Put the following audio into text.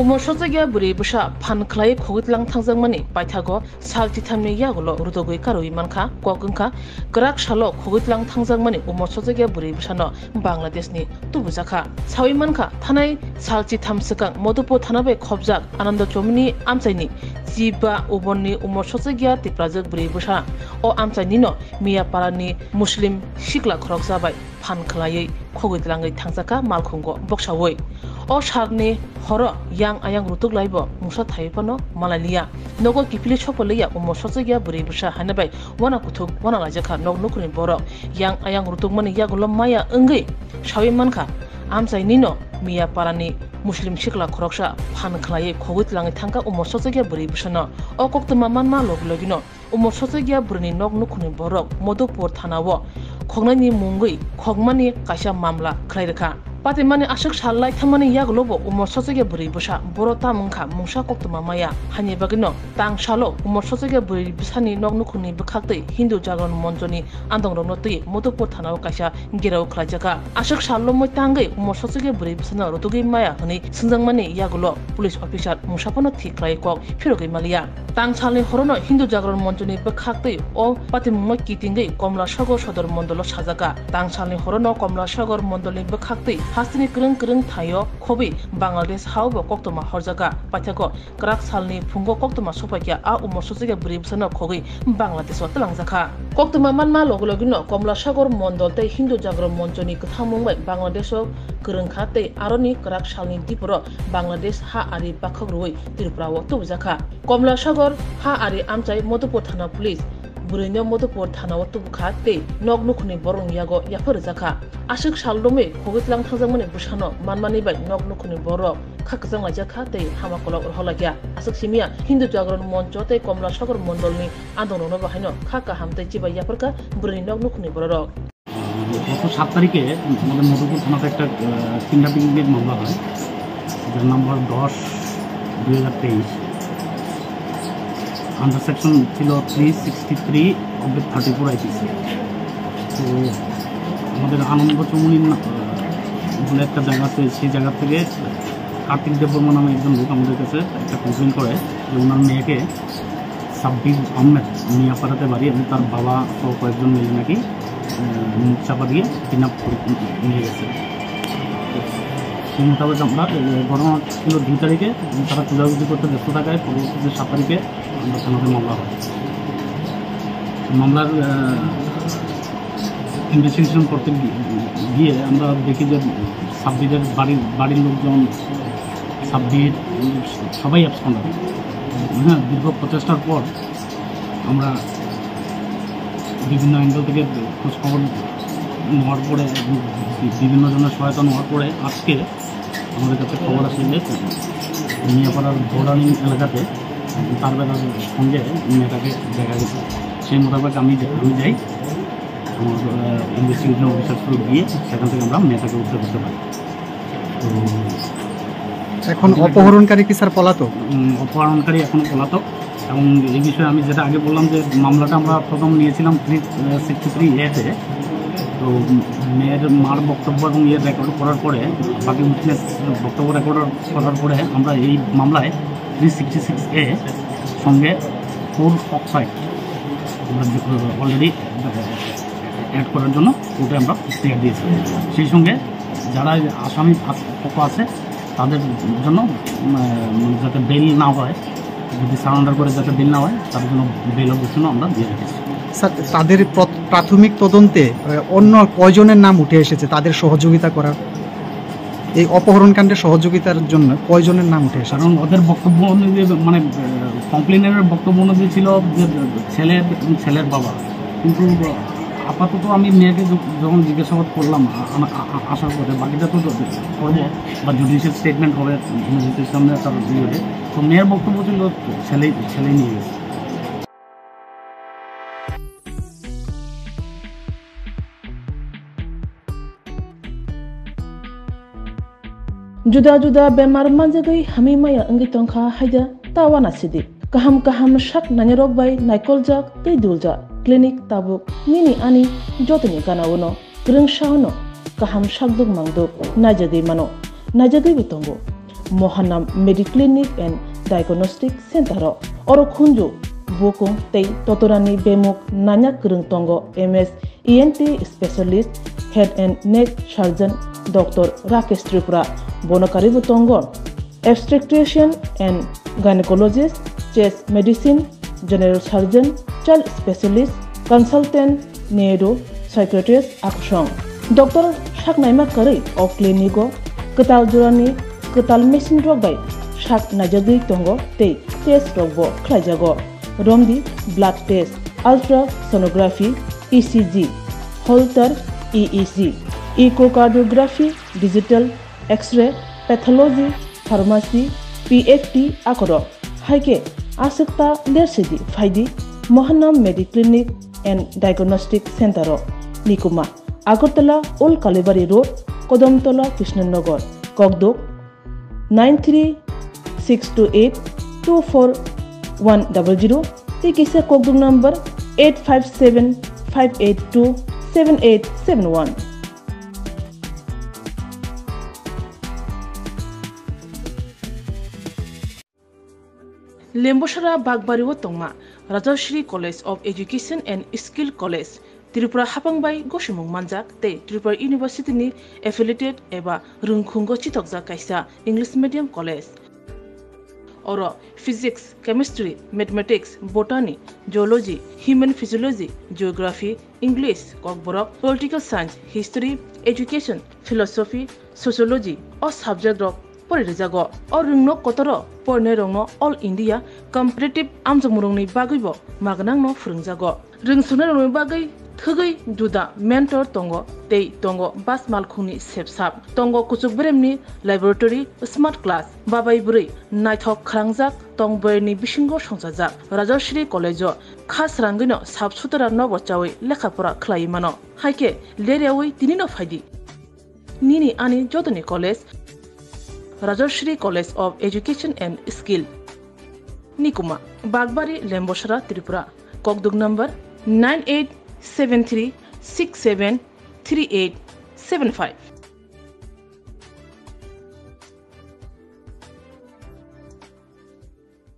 Umoshozagia buri busha pan clay khogitlang thangjangmani paithago saltitamni yagolo rudogoi karoi manka kokungka grak shalo khogitlang thangjangmani umoshozagia buri bushano Bangladeshni tubujaka sawi manka thanai saltitam sekang modupo thanabe khobjak anando chomni amchaini jiba ubonni umoshozagia tiprajak buri busha o amchaini no miya parani muslim shikla khorokjabai pan clay khogitlangai thangjaka malkhungo boksawoi o sharni horo yang ayang rutuk laibo musa thaipano malalia nogo kipili chopoleya umoshozagia buri busha hanabai wana kuthuk wana lajaka nog nukuni borok yang ayang rutuk mani yagulo maya engai shawi manka amchai nino miya parani muslim shikla khoroksha phan khlai khogitlangi thangka umoshozagia buri bushano o koktuma manma loglogino umoshozagia burni nog nukuni borok modopur thanawo khognani mungui khogmani kaisa mamla khlairka Patimani ashak shalai thamani yaglobo umoshozagia buri busha borota mungkha mungsa koktuma maya hani bagino tang shalo umoshozagia buri busani nognukuni bkhakte hindu jagon monjoni andongrogno tui modopur thanao kaisa gerau khlajaka ashak shallo moi tangai umoshozagia buri busana rotugi maya hani singjangmani yaglo police officer mungsapono thiklai kok phirogai malia tang shalni horono hindu jagon monjoni bkhakte o patimmo kitingai komla sagar sodor mondolo sajaka tang shalni horono komla sagar mondoli bkhakte Hastini kereng thayo khobi Bangladesh haubo koktoma horjaga paithako krak salni phungo koktoma sopakya a umoshozagia buri busana khogi Bangladesh watlangjakha koktoma manma logologino komla sagar mondol tei hindu jagron monjoni kthangmungbai Bangladesh kereng khate aroni krak salni diporo Bangladesh ha ari bakhagroi Tripura tubjakha komla sagar ha ari amchai modupur thana police Burinyo modupur thana tubkha tei nog nukhni borong yago yaphorjaka ashik shaldomei khogitlang thangjangmani bushano manmani bai nog nukhni borok khakjang lajaka tei hamakolok rolagya ashik simia hindu jagron moncho tei komla sagar mondolni andonno bahaino khaka hamtei chiba yaphorka burini nog nukhni borok গত 7 তারিখে আমাদের মধুপুর থানাতে একটা কিডন্যাপিংয়ের মামলা হয় যার নম্বর 10/2023 under section ছিল 363/34 IPC তো আমাদের আনন্দ চৌমুনি বলে একটা জায়গা আছে সেই জায়গা থেকে কার্তিক দেববর্মা নামে একজন লোক আমাদের কাছে একটা কমপ্লেন করে যে ওনার মেয়েকে সাব্বির আহমেদ মিয়াপাড়াতে বাড়ি এবং তার বাবা সহ কয়েকজন মিলে নাকি মুখ চাপা দিয়ে কিডন্যাপ নিয়ে গেছে সেই মোতাবেক আমরা ঘটনা ছিল 2 তারিখে তারা খোঁজাখুঁজি করতে ব্যস্ত থাকায় পরবর্তীতে 7 তারিখে আমরা থানাতে মামলা হয় মামলার ইনভেস্টিগেশন করতে গিয়ে আমরা দেখি যে সাব্বিরের বাড়ির লোকজন সাব্বির সবাই অ্যাবসেন্ট হবে হ্যাঁ দীর্ঘ প্রচেষ্টার পর আমরা বিভিন্ন অ্যাঙ্গেল থেকে খোঁজখবর নেওয়ার পরে বিভিন্ন জনের সহায়তা নেওয়ার পরে আজকে আমাদের কাছে খবর আসে যে মিয়াপাড়ার বোর্ডারিং এলাকাতে তার বেলার সঙ্গে মেয়েটাকে দেখা গেছে সেই মোতাবেক আমি যাই আমার ইনভেস্টিগেশন অফিসার থ্রু গিয়ে সেখান থেকে আমরা মেয়েটাকে উদ্ধার করতে পারি তো এখন অপহরণকারী কি স্যার পলাতক? অপহরণকারী এখনও পলাতক এবং এই বিষয়ে আমি যেটা আগে বললাম যে মামলাটা আমরা প্রথম নিয়েছিলাম 363A-তে তো মেয়ের মার বক্তব্য এবং ইয়ের রেকর্ড করার পরে বাকি উইটনেস বক্তব্য রেকর্ড করার পরে আমরা এই মামলায় 366A সঙ্গে 4 অক্সাইড আমরা অলরেডি অ্যাড করার জন্য কোর্টে আমরা ক্লিয়ার দিয়েছি সেই সঙ্গে যারা আসামি পক্ষ আছে তাদের জন্য যাতে বেল না হয় যদি সারেন্ডার করে যাতে বেল না হয় তার জন্য বেল অবজেকশনও আমরা দিয়ে রেখেছি স্যার তাদের প্রাথমিক তদন্তে অন্য কয়জনের নাম উঠে এসেছে তাদের সহযোগিতা করার এই অপহরণকাণ্ডে সহযোগিতার জন্য কয়জনের নাম উঠে এসেছে? কারণ ওদের বক্তব্য অনুযায়ী মানে কমপ্লেনের বক্তব্য অনুযায়ী ছিল যে ছেলের বাবা কিন্তু আপাতত আমি মেয়েকে যখন জিজ্ঞাসাবাদ করলাম আসার পরে বাকিটা তো করবো বা জুডিশিয়াল স্টেটমেন্ট হবে ম্যাজিস্ট্রেটের সামনে তার ইয়ে তো মেয়ের বক্তব্য ছিল ছেলেই নিয়ে গেছে Juda bemar manjagai hami maya engi tongkha haida tawana sidi kaham shak nanyarok bai naikolja tei dulja clinic tabuk nini ani jotni kanawono kereng shahono kaham shakduk mangduk najagei mano najagei bitongo Mohanam Mediclinic and Diagnostic Center oro khunju bokung tei totorani bemuk nanya krung tongo MS ENT specialist head and neck surgeon Dr. Rakesh Tripura bonokari butongo obstetrician and gynecologist chest medicine general surgeon child specialist consultant neuro psychiatrist aksong Dr. Shaknaima Kari of Clinico Ketal Jurani Ketal Machine Drug by Shak Najadi Tongo Te Test Robo Klajago Romdi Blood Test Ultrasonography ECG Holter EEG Echocardiography Digital X-ray Pathology Pharmacy PFT Akoro Haike Asekta Lersidi Faidi Mohanam Mediclinic and Diagnostic Center Nikuma Agartala Old Kalibari Road Kodamtola Krishnanagar Kogdok 93-628-24100 Tikisa Kogdok number 857-582-7871 Lemboshara Bagbariwo Tongma Rajashri College of Education and Skill College Tripura Hapangbai Goshimung Manjak Te Tripura University ni affiliated eba Rungkhungo Chitokja Kaisa English Medium College Oro Physics, Chemistry, Mathematics, Botany, Geology, Human Physiology, Geography, English, Kokborok, Political Science, History, Education, Philosophy, Sociology or subject of Porijago or Rungno Kotoro Pornerongno All India Competitive Amjamurungni Bagibo Magnang no Frungjago Rungsunerungni Bagai Thugai Juda Mentor Tongo Tei Tongo Bas Malkhuni Sepsap Tongo Kuchukbremni Laboratory Smart Class Babai Buri Naithok Krangjak Tongberni Bishingo Songsajak Rajashri College Khas Rangino Sabsutara Nobochawi Lekhapura Klaimano Haike Leriawi Tinino Faidi Nini Ani Jodani College Rajashri College of Education and Skill Nikuma Bagbari Lemboshara Tripura Kogduk number 9873673875